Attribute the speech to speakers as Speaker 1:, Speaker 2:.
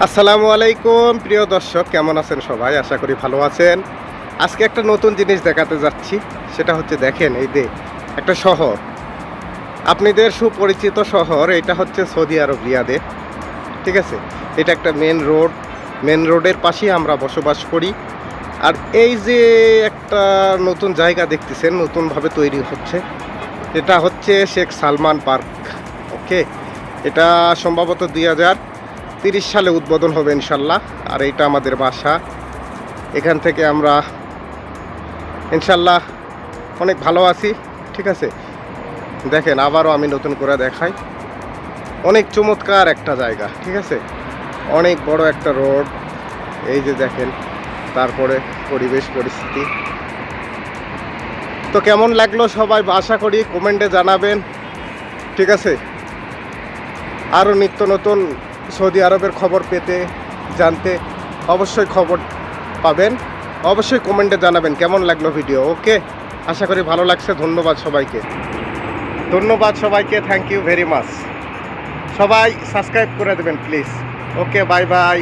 Speaker 1: আসসালামু আলাইকুম প্রিয় দর্শক, কেমন আছেন সবাই? আশা করি ভালো আছেন। আজকে একটা নতুন জিনিস দেখাতে যাচ্ছি। সেটা হচ্ছে, দেখেন, এই যে একটা শহর, আপনাদের সুপরিচিত শহর। এটা হচ্ছে সৌদি আরব, রিয়াদে। ঠিক আছে, এটা একটা মেন রোডের পাশেই আমরা বসবাস করি। আর এই যে একটা নতুন জায়গা দেখতেছেন, নতুনভাবে তৈরি হচ্ছে, এটা হচ্ছে শেখ সালমান পার্ক। ওকে, এটা সম্ভবত 2030 সালে উদ্বোধন হবে ইনশাল্লাহ। আর এটা আমাদের বাসা। এখান থেকে আমরা ইনশাল্লাহ অনেক ভালো আছি। ঠিক আছে, দেখেন, আবারও আমি নতুন করে দেখাই। অনেক চমৎকার একটা জায়গা। ঠিক আছে, অনেক বড় একটা রোড। এই যে দেখেন, তারপরে পরিবেশ পরিস্থিতি। তো কেমন লাগলো সবাই আশা করি কমেন্টে জানাবেন। ঠিক আছে, আরও নিত্য নতুন সৌদি আরবের খবর পেতে, জানতে অবশ্যই খবর পাবেন। অবশ্যই কমেন্টে জানাবেন কেমন লাগলো ভিডিও। ওকে, আশা করি ভালো লাগছে। ধন্যবাদ সবাইকে, থ্যাংক ইউ ভেরি মাচ। সবাই সাবস্ক্রাইব করে দেবেন প্লিজ। Okay, bye bye.